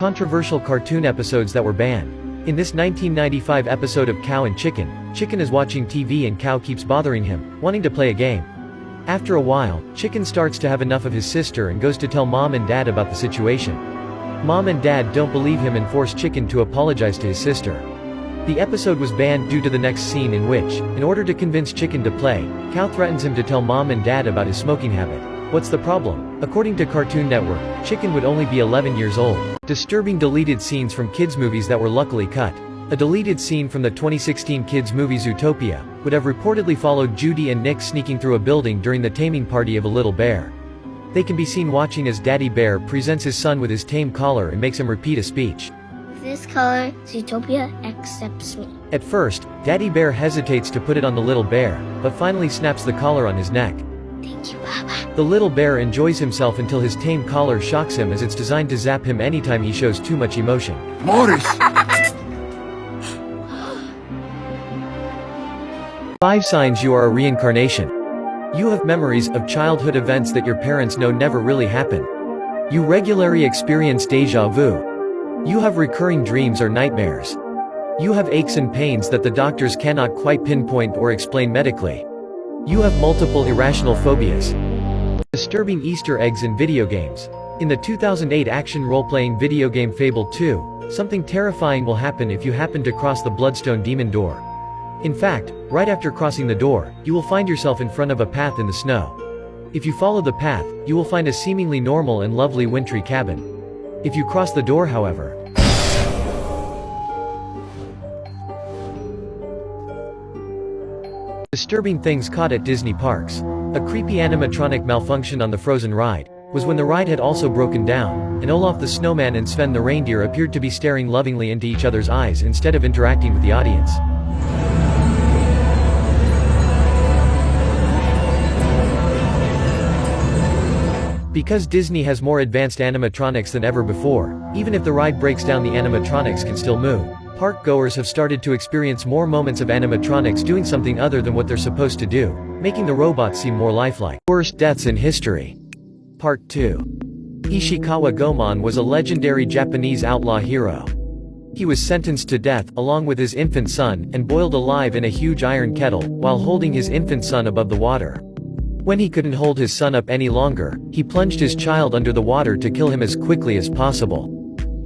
Controversial cartoon episodes that were banned. In this 1995 episode of Cow and Chicken, Chicken is watching TV and Cow keeps bothering him, wanting to play a game. After a while, Chicken starts to have enough of his sister and goes to tell Mom and Dad about the situation. Mom and Dad don't believe him and force Chicken to apologize to his sister. The episode was banned due to the next scene in which, in order to convince Chicken to play, Cow threatens him to tell Mom and Dad about his smoking habit. What's the problem? According to Cartoon Network, Chicken would only be 11 years old. Disturbing deleted scenes from kids' movies that were luckily cut. A deleted scene from the 2016 kids' movie Zootopia would have reportedly followed Judy and Nick sneaking through a building during the taming party of a little bear. They can be seen watching as Daddy Bear presents his son with his tame collar and makes him repeat a speech. With this collar, Zootopia accepts me. At first, Daddy Bear hesitates to put it on the little bear, but finally snaps the collar on his neck. Thank you, Papa. The little bear enjoys himself until his tame collar shocks him, as it's designed to zap him anytime he shows too much emotion. Morris! 5 signs you are a reincarnation. You have memories of childhood events that your parents know never really happened. You regularly experience déjà vu. You have recurring dreams or nightmares. You have aches and pains that the doctors cannot quite pinpoint or explain medically. You have multiple irrational phobias. Disturbing Easter eggs in video games. In the 2008 action role-playing video game Fable 2, something terrifying will happen if you happen to cross the Bloodstone Demon door. In fact, right after crossing the door, you will find yourself in front of a path in the snow. If you follow the path, you will find a seemingly normal and lovely wintry cabin. If you cross the door, however, disturbing things caught at Disney parks. A creepy animatronic malfunction on the Frozen ride was when the ride had also broken down, and Olaf the snowman and Sven the reindeer appeared to be staring lovingly into each other's eyes instead of interacting with the audience. Because Disney has more advanced animatronics than ever before, even if the ride breaks down, the animatronics can still move. Park goers have started to experience more moments of animatronics doing something other than what they're supposed to do, making the robots seem more lifelike. Worst deaths in history. Part 2. Ishikawa Goemon was a legendary Japanese outlaw hero. He was sentenced to death, along with his infant son, and boiled alive in a huge iron kettle, while holding his infant son above the water. When he couldn't hold his son up any longer, he plunged his child under the water to kill him as quickly as possible.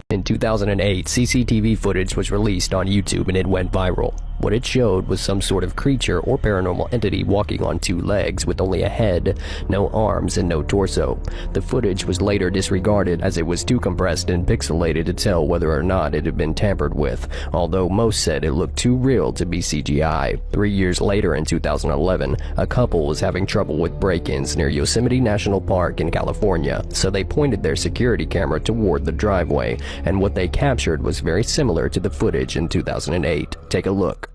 In 2008, CCTV footage was released on YouTube and it went viral. What it showed was some sort of creature or paranormal entity walking on 2 legs with only a head, no arms, and no torso. The footage was later disregarded as it was too compressed and pixelated to tell whether or not it had been tampered with, although most said it looked too real to be CGI. 3 years later, in 2011, a couple was having trouble with break-ins near Yosemite National Park in California, so they pointed their security camera toward the driveway, and what they captured was very similar to the footage in 2008. Take a look.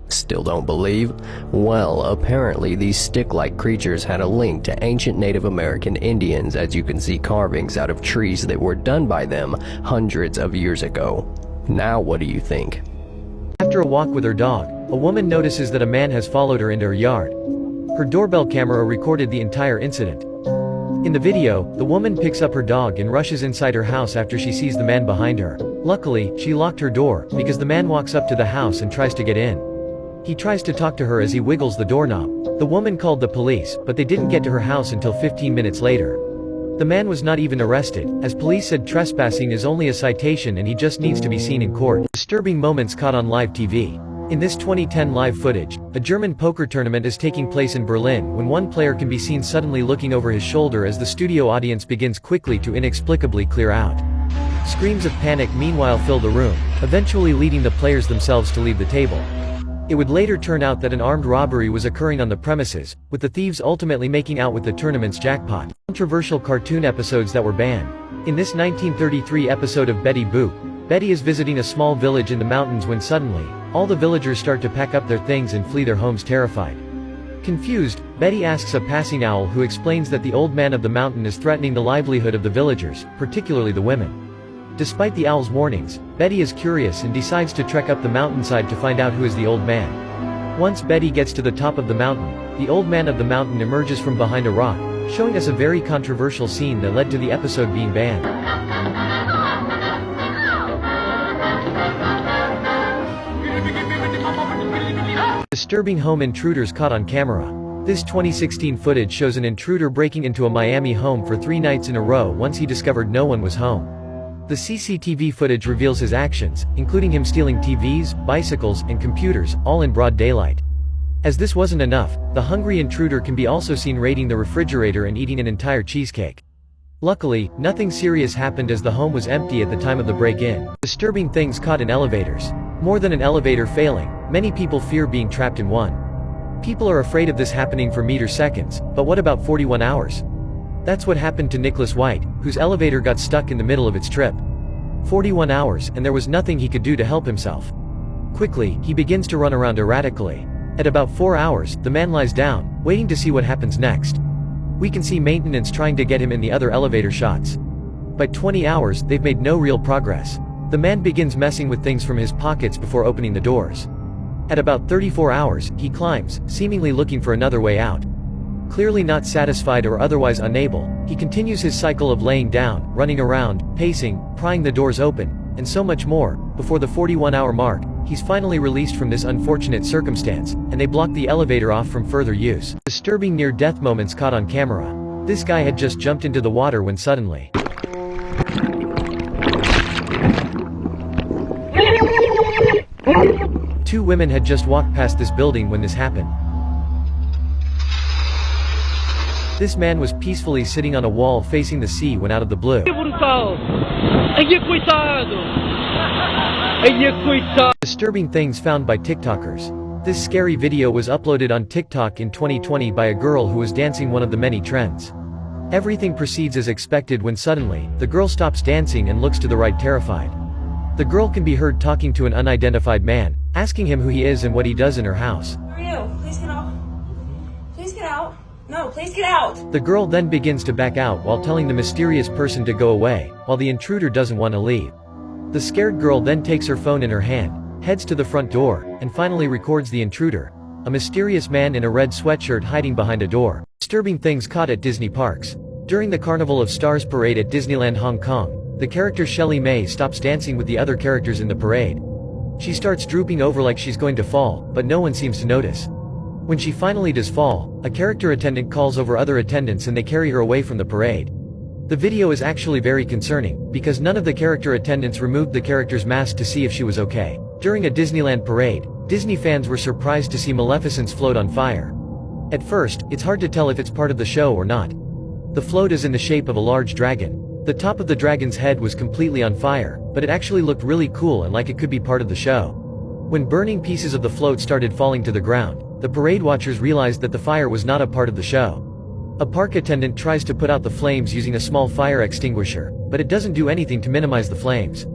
Still don't believe? Well, apparently these stick-like creatures had a link to ancient Native American Indians, as you can see carvings out of trees that were done by them hundreds of years ago. Now what do you think? After a walk with her dog, a woman notices that a man has followed her into her yard. Her doorbell camera recorded the entire incident. In the video, the woman picks up her dog and rushes inside her house after she sees the man behind her. Luckily, she locked her door, because the man walks up to the house and tries to get in. He tries to talk to her as he wiggles the doorknob. The woman called the police, but they didn't get to her house until 15 minutes later. The man was not even arrested, as police said trespassing is only a citation and he just needs to be seen in court. Disturbing moments caught on live TV. In this 2010 live footage, a German poker tournament is taking place in Berlin when one player can be seen suddenly looking over his shoulder as the studio audience begins quickly to inexplicably clear out. Screams of panic meanwhile fill the room, eventually leading the players themselves to leave the table. It would later turn out that an armed robbery was occurring on the premises, with the thieves ultimately making out with the tournament's jackpot. Controversial cartoon episodes that were banned. In this 1933 episode of Betty Boop, Betty is visiting a small village in the mountains when suddenly, all the villagers start to pack up their things and flee their homes terrified. Confused, Betty asks a passing owl who explains that the old man of the mountain is threatening the livelihood of the villagers, particularly the women. Despite the owl's warnings, Betty is curious and decides to trek up the mountainside to find out who is the old man. Once Betty gets to the top of the mountain, the old man of the mountain emerges from behind a rock, showing us a very controversial scene that led to the episode being banned. Disturbing home intruders caught on camera. This 2016 footage shows an intruder breaking into a Miami home for 3 nights in a row once he discovered no one was home. The CCTV footage reveals his actions, including him stealing TVs, bicycles, and computers, all in broad daylight. As this wasn't enough, the hungry intruder can be also seen raiding the refrigerator and eating an entire cheesecake. Luckily, nothing serious happened as the home was empty at the time of the break-in. Disturbing things caught in elevators. More than an elevator failing, many people fear being trapped in one. People are afraid of this happening for meter seconds, but what about 41 hours? That's what happened to Nicholas White, whose elevator got stuck in the middle of its trip. 41 hours, and there was nothing he could do to help himself. Quickly, he begins to run around erratically. At about 4 hours, the man lies down, waiting to see what happens next. We can see maintenance trying to get him in the other elevator shots. By 20 hours, they've made no real progress. The man begins messing with things from his pockets before opening the doors. At about 34 hours, he climbs, seemingly looking for another way out. Clearly not satisfied or otherwise unable, he continues his cycle of laying down, running around, pacing, prying the doors open, and so much more. Before the 41-hour mark, he's finally released from this unfortunate circumstance, and they block the elevator off from further use. Disturbing near-death moments caught on camera. This guy had just jumped into the water when suddenly 2 women had just walked past this building when this happened. This man was peacefully sitting on a wall facing the sea when out of the blue. Disturbing things found by TikTokers. This scary video was uploaded on TikTok in 2020 by a girl who was dancing one of the many trends. Everything proceeds as expected when suddenly, the girl stops dancing and looks to the right terrified. The girl can be heard talking to an unidentified man, asking him who he is and what he does in her house. Who are you? Please get out. Please get out. No, please get out. The girl then begins to back out while telling the mysterious person to go away, while the intruder doesn't want to leave. The scared girl then takes her phone in her hand, heads to the front door, and finally records the intruder, a mysterious man in a red sweatshirt hiding behind a door. Disturbing things caught at Disney parks. During the Carnival of Stars parade at Disneyland Hong Kong, the character Shelley May stops dancing with the other characters in the parade. She starts drooping over like she's going to fall, but no one seems to notice. When she finally does fall, a character attendant calls over other attendants and they carry her away from the parade. The video is actually very concerning, because none of the character attendants removed the character's mask to see if she was okay. During a Disneyland parade, Disney fans were surprised to see Maleficent's float on fire. At first, it's hard to tell if it's part of the show or not. The float is in the shape of a large dragon. The top of the dragon's head was completely on fire, but it actually looked really cool and like it could be part of the show. When burning pieces of the float started falling to the ground, the parade watchers realized that the fire was not a part of the show. A park attendant tries to put out the flames using a small fire extinguisher, but it doesn't do anything to minimize the flames.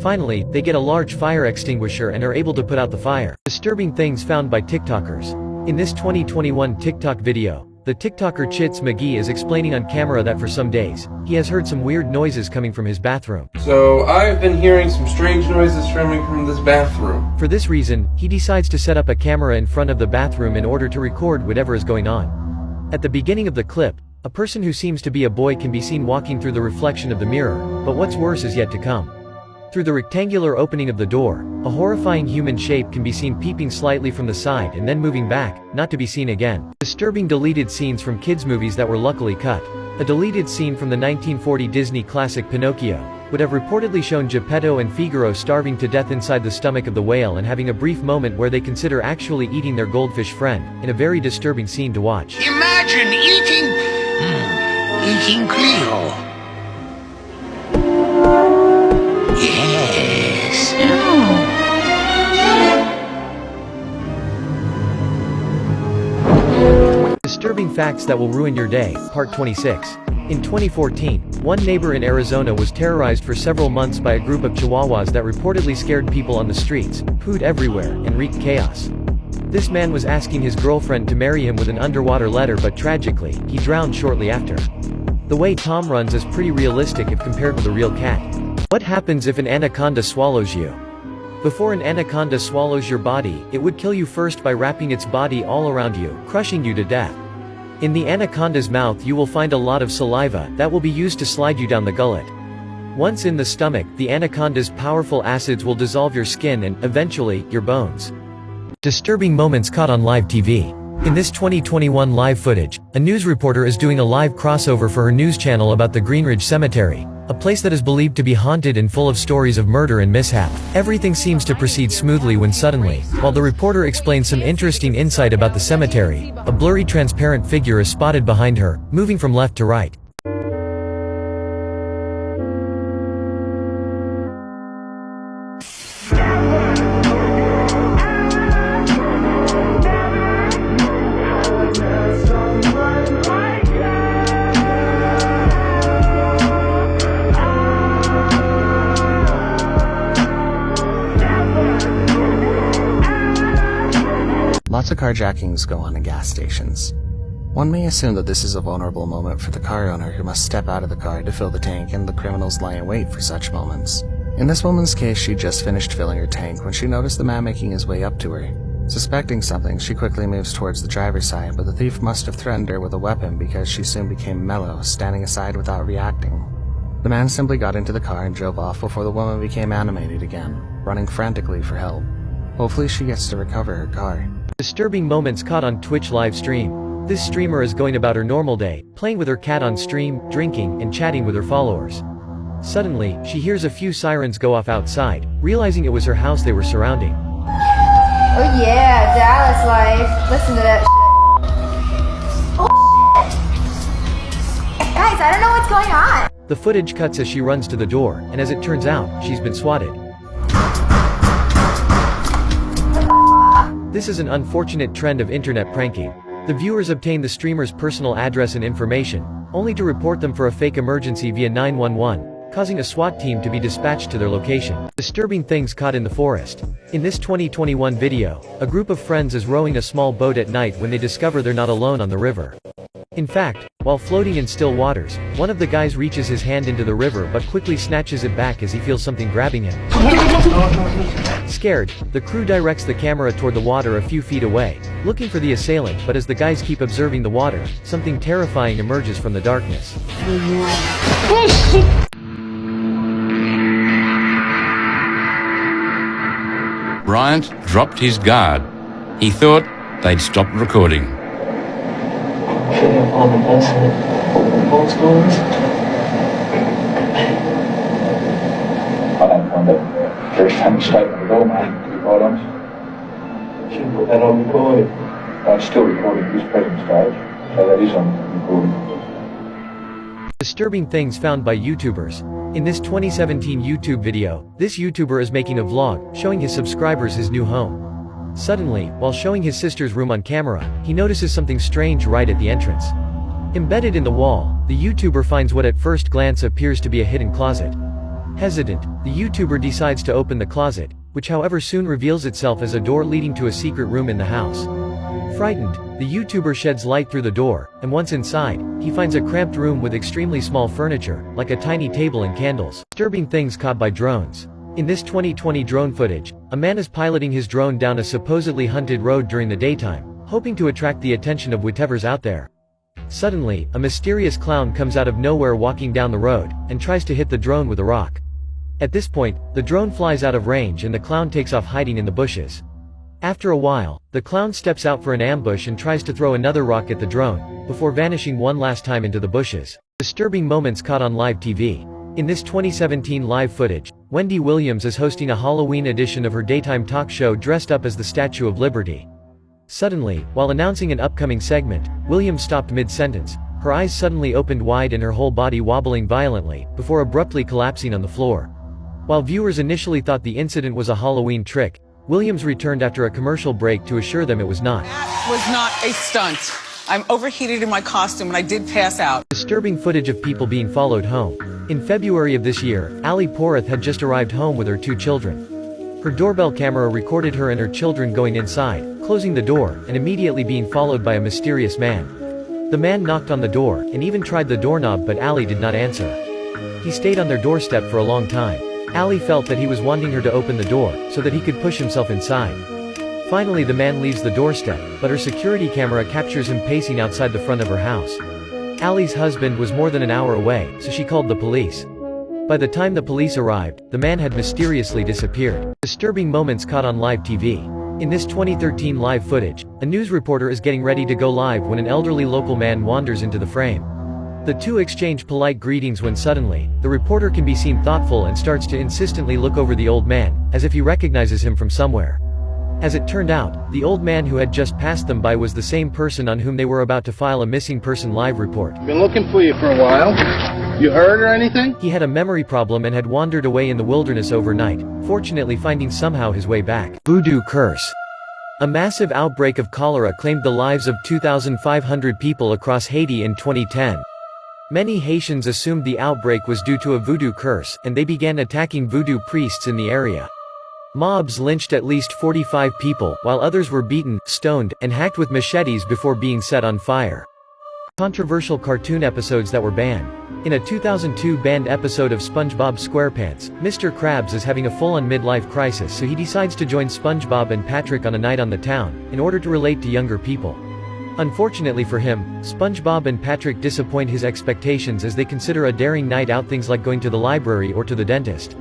Finally, they get a large fire extinguisher and are able to put out the fire. Disturbing things found by TikTokers. In this 2021 TikTok video, the TikToker Chits McGee is explaining on camera that for some days, he has heard some weird noises coming from his bathroom. So I've been hearing some strange noises coming from this bathroom. For this reason, he decides to set up a camera in front of the bathroom in order to record whatever is going on. At the beginning of the clip, a person who seems to be a boy can be seen walking through the reflection of the mirror, but what's worse is yet to come. Through the rectangular opening of the door, a horrifying human shape can be seen peeping slightly from the side and then moving back, not to be seen again. Disturbing deleted scenes from kids' movies that were luckily cut. A deleted scene from the 1940 Disney classic Pinocchio would have reportedly shown Geppetto and Figaro starving to death inside the stomach of the whale and having a brief moment where they consider actually eating their goldfish friend, in a very disturbing scene to watch. Imagine eating Cleo. Facts That Will Ruin Your Day, Part 26. In 2014, one neighbor in Arizona was terrorized for several months by a group of chihuahuas that reportedly scared people on the streets, pooed everywhere, and wreaked chaos. This man was asking his girlfriend to marry him with an underwater letter, but tragically, he drowned shortly after. The way Tom runs is pretty realistic if compared with a real cat. What happens if an anaconda swallows you? Before an anaconda swallows your body, it would kill you first by wrapping its body all around you, crushing you to death. In the anaconda's mouth you will find a lot of saliva that will be used to slide you down the gullet. Once in the stomach, the anaconda's powerful acids will dissolve your skin and, eventually, your bones. Disturbing moments caught on live TV. In this 2021 live footage, a news reporter is doing a live crossover for her news channel about the Greenridge Cemetery, a place that is believed to be haunted and full of stories of murder and mishap. Everything seems to proceed smoothly when suddenly, while the reporter explains some interesting insight about the cemetery, a blurry transparent figure is spotted behind her, moving from left to right. Lots of carjackings go on in gas stations. One may assume that this is a vulnerable moment for the car owner who must step out of the car to fill the tank, and the criminals lie in wait for such moments. In this woman's case, she just finished filling her tank when she noticed the man making his way up to her. Suspecting something, she quickly moves towards the driver's side, but the thief must have threatened her with a weapon because she soon became mellow, standing aside without reacting. The man simply got into the car and drove off before the woman became animated again, running frantically for help. Hopefully she gets to recover her car. Disturbing moments caught on Twitch live stream. This streamer is going about her normal day, playing with her cat on stream, drinking, and chatting with her followers. Suddenly, she hears a few sirens go off outside, realizing it was her house they were surrounding. Oh yeah, Dallas life. Listen to that shit. Oh shit. Guys, I don't know what's going on. The footage cuts as she runs to the door, and as it turns out, she's been swatted. This is an unfortunate trend of internet pranking. The viewers obtain the streamer's personal address and information, only to report them for a fake emergency via 911, causing a SWAT team to be dispatched to their location. Disturbing things caught in the forest. In this 2021 video, a group of friends is rowing a small boat at night when they discover they're not alone on the river. In fact, while floating in still waters, one of the guys reaches his hand into the river but quickly snatches it back as he feels something grabbing him. Scared, the crew directs the camera toward the water a few feet away, looking for the assailant, but as the guys keep observing the water, something terrifying emerges from the darkness. Bryant dropped his guard. He thought they'd stopped recording. On the bus old schools. I don't find it first time statement at all, man, to be quite honest. Shouldn't put that on recording. I'm still recording this present stage, so that is on recording. Disturbing things found by YouTubers. In this 2017 YouTube video, this YouTuber is making a vlog, showing his subscribers his new home. Suddenly, while showing his sister's room on camera, he notices something strange right at the entrance. Embedded in the wall, the YouTuber finds what at first glance appears to be a hidden closet. Hesitant, the YouTuber decides to open the closet, which however soon reveals itself as a door leading to a secret room in the house. Frightened, the YouTuber sheds light through the door, and once inside, he finds a cramped room with extremely small furniture, like a tiny table and candles. Disturbing things caught by drones. In this 2020 drone footage, a man is piloting his drone down a supposedly hunted road during the daytime, hoping to attract the attention of whatever's out there. Suddenly, a mysterious clown comes out of nowhere walking down the road, and tries to hit the drone with a rock. At this point, the drone flies out of range and the clown takes off hiding in the bushes. After a while, the clown steps out for an ambush and tries to throw another rock at the drone, before vanishing one last time into the bushes. Disturbing moments caught on live TV. In this 2017 live footage, Wendy Williams is hosting a Halloween edition of her daytime talk show dressed up as the Statue of Liberty. Suddenly, while announcing an upcoming segment, Williams stopped mid-sentence, her eyes suddenly opened wide and her whole body wobbling violently, before abruptly collapsing on the floor. While viewers initially thought the incident was a Halloween trick, Williams returned after a commercial break to assure them it was not. That was not a stunt. I'm overheated in my costume and I did pass out. Disturbing footage of people being followed home. In February of this year, Ali Porath had just arrived home with her 2 children. Her doorbell camera recorded her and her children going inside, closing the door, and immediately being followed by a mysterious man. The man knocked on the door, and even tried the doorknob, but Ali did not answer. He stayed on their doorstep for a long time. Ali felt that he was wanting her to open the door, so that he could push himself inside. Finally the man leaves the doorstep, but her security camera captures him pacing outside the front of her house. Ali's husband was more than an hour away, so she called the police. By the time the police arrived, the man had mysteriously disappeared. Disturbing moments caught on live TV. In this 2013 live footage, a news reporter is getting ready to go live when an elderly local man wanders into the frame. The two exchange polite greetings when suddenly, the reporter can be seen thoughtful and starts to insistently look over the old man, as if he recognizes him from somewhere. As it turned out, the old man who had just passed them by was the same person on whom they were about to file a missing person live report. Been looking for you for a while. You heard or anything? He had a memory problem and had wandered away in the wilderness overnight, fortunately finding somehow his way back. Voodoo curse. A massive outbreak of cholera claimed the lives of 2,500 people across Haiti in 2010. Many Haitians assumed the outbreak was due to a voodoo curse, and they began attacking voodoo priests in the area. Mobs lynched at least 45 people, while others were beaten, stoned, and hacked with machetes before being set on fire. Controversial cartoon episodes that were banned. In a 2002 banned episode of SpongeBob SquarePants, Mr. Krabs is having a full-on midlife crisis, so he decides to join SpongeBob and Patrick on a night on the town, in order to relate to younger people. Unfortunately for him, SpongeBob and Patrick disappoint his expectations as they consider a daring night out things like going to the library or to the dentist.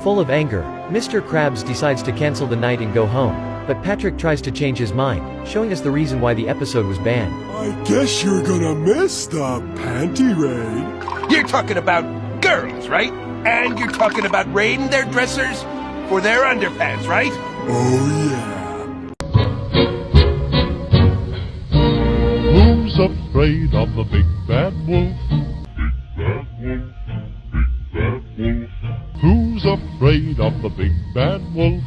Full of anger, Mr. Krabs decides to cancel the night and go home, but Patrick tries to change his mind, showing us the reason why the episode was banned. I guess you're gonna miss the panty raid. You're talking about girls, right? And you're talking about raiding their dressers for their underpants, right? Oh yeah. Who's afraid of the big bad wolf? Who's afraid of the big bad wolf?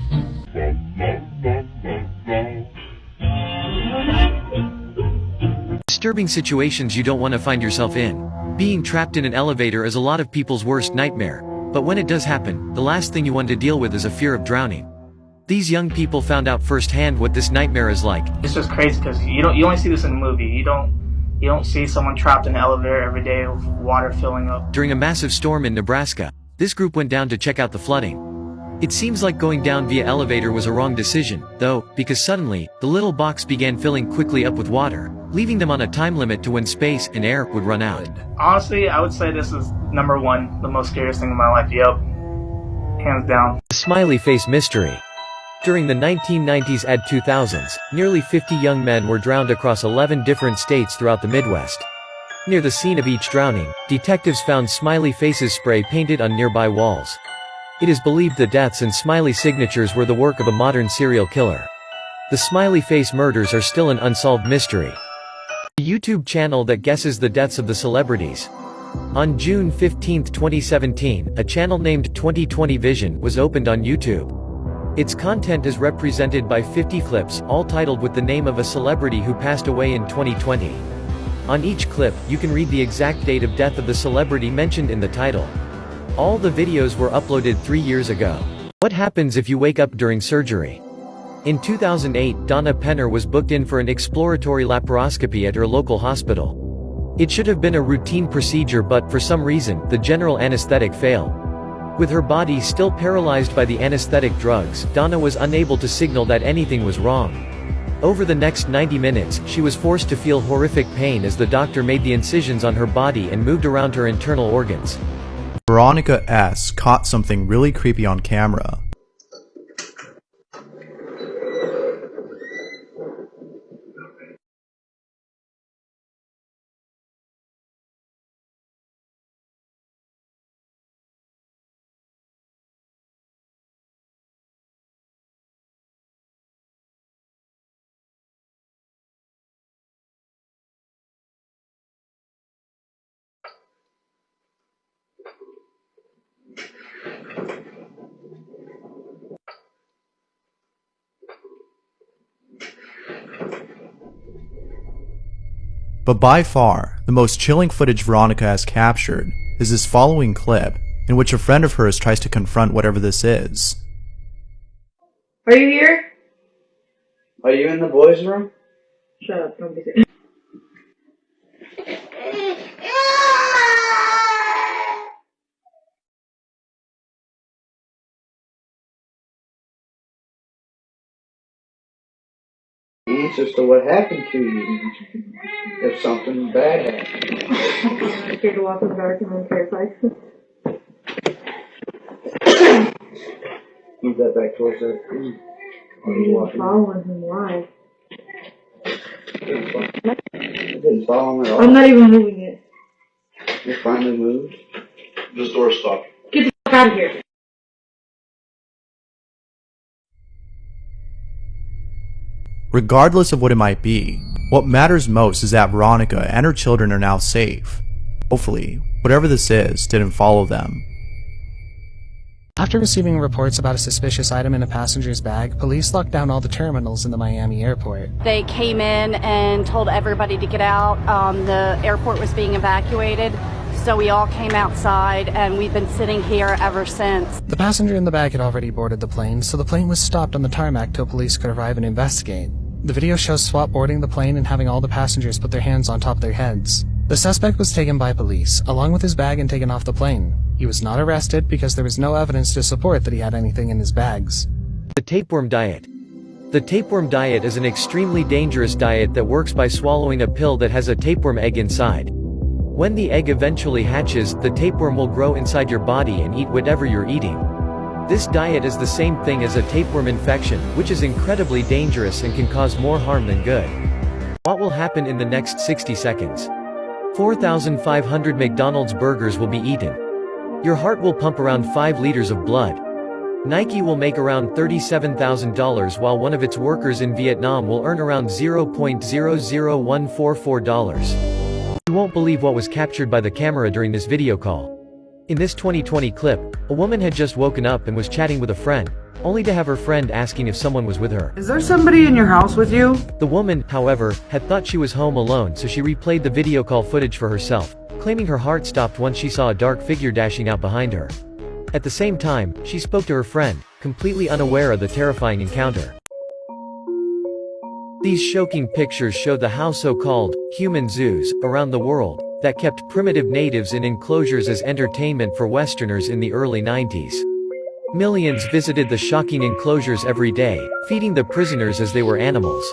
Disturbing situations you don't want to find yourself in. Being trapped in an elevator is a lot of people's worst nightmare. But when it does happen, the last thing you want to deal with is a fear of drowning. These young people found out firsthand what this nightmare is like. It's just crazy because you only see this in a movie. You don't see someone trapped in an elevator every day with water filling up. During a massive storm in Nebraska, this group went down to check out the flooding. It seems like going down via elevator was a wrong decision, though, because suddenly, the little box began filling quickly up with water, leaving them on a time limit to when space and air would run out. Honestly, I would say this is number one, the most scariest thing in my life. Yep. Hands down. The smiley face mystery. During the 1990s and 2000s, nearly 50 young men were drowned across 11 different states throughout the Midwest. Near the scene of each drowning, detectives found smiley faces spray painted on nearby walls. It is believed the deaths and smiley signatures were the work of a modern serial killer. The smiley face murders are still an unsolved mystery. A YouTube channel that guesses the deaths of the celebrities. On June 15, 2017, a channel named 2020 Vision was opened on YouTube. Its content is represented by 50 clips, all titled with the name of a celebrity who passed away in 2020. On each clip, you can read the exact date of death of the celebrity mentioned in the title. All the videos were uploaded 3 years ago. What happens if you wake up during surgery? In 2008, Donna Penner was booked in for an exploratory laparoscopy at her local hospital. It should have been a routine procedure, but for some reason, the general anesthetic failed. With her body still paralyzed by the anesthetic drugs, Donna was unable to signal that anything was wrong. Over the next 90 minutes, she was forced to feel horrific pain as the doctor made the incisions on her body and moved around her internal organs. Veronica S. caught something really creepy on camera. But by far, the most chilling footage Veronica has captured is this following clip, in which a friend of hers tries to confront whatever this is. Are you here? Are you in the boys' room? Shut up, don't be serious. Answers to what happened to you if something bad happened. I'm scared to walk in the dark and I'm terrified. Move that back towards that tree. I'm following him, why? I didn't follow him at all. I'm not even moving it. You finally moved? This door's stuck. Get the fuck out of here. Regardless of what it might be, what matters most is that Veronica and her children are now safe. Hopefully, whatever this is didn't follow them. After receiving reports about a suspicious item in a passenger's bag, police locked down all the terminals in the Miami airport. They came in and told everybody to get out. The airport was being evacuated, so we all came outside and we've been sitting here ever since. The passenger in the bag had already boarded the plane, so the plane was stopped on the tarmac till police could arrive and investigate. The video shows SWAT boarding the plane and having all the passengers put their hands on top of their heads. The suspect was taken by police, along with his bag, and taken off the plane. He was not arrested because there was no evidence to support that he had anything in his bags. The tapeworm diet. The tapeworm diet is an extremely dangerous diet that works by swallowing a pill that has a tapeworm egg inside. When the egg eventually hatches, the tapeworm will grow inside your body and eat whatever you're eating. This diet is the same thing as a tapeworm infection, which is incredibly dangerous and can cause more harm than good. What will happen in the next 60 seconds? 4,500 McDonald's burgers will be eaten. Your heart will pump around 5 liters of blood. Nike will make around $37,000 while one of its workers in Vietnam will earn around $0.00144. You won't believe what was captured by the camera during this video call. In this 2020 clip, a woman had just woken up and was chatting with a friend, only to have her friend asking if someone was with her. Is there somebody in your house with you? The woman, however, had thought she was home alone, so she replayed the video call footage for herself, claiming her heart stopped once she saw a dark figure dashing out behind her. At the same time, she spoke to her friend, completely unaware of the terrifying encounter. These shocking pictures show the how so-called human zoos around the world that kept primitive natives in enclosures as entertainment for Westerners in the early 90s. Millions visited the shocking enclosures every day, feeding the prisoners as they were animals.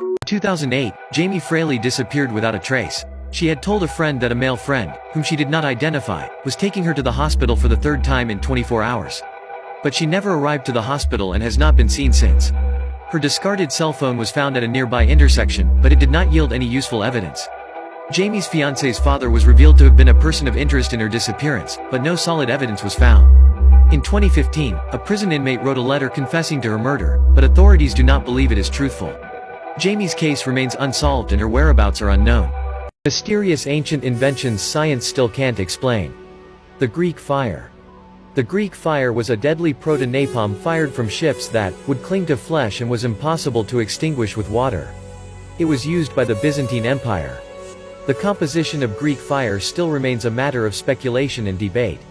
In 2008, Jamie Fraley disappeared without a trace. She had told a friend that a male friend, whom she did not identify, was taking her to the hospital for the 3rd time in 24 hours. But she never arrived to the hospital and has not been seen since. Her discarded cell phone was found at a nearby intersection, but it did not yield any useful evidence. Jamie's fiancé's father was revealed to have been a person of interest in her disappearance, but no solid evidence was found. In 2015, a prison inmate wrote a letter confessing to her murder, but authorities do not believe it is truthful. Jamie's case remains unsolved and her whereabouts are unknown. Mysterious ancient inventions science still can't explain. The Greek fire. The Greek fire was a deadly proto-napalm fired from ships that would cling to flesh and was impossible to extinguish with water. It was used by the Byzantine Empire. The composition of Greek fire still remains a matter of speculation and debate.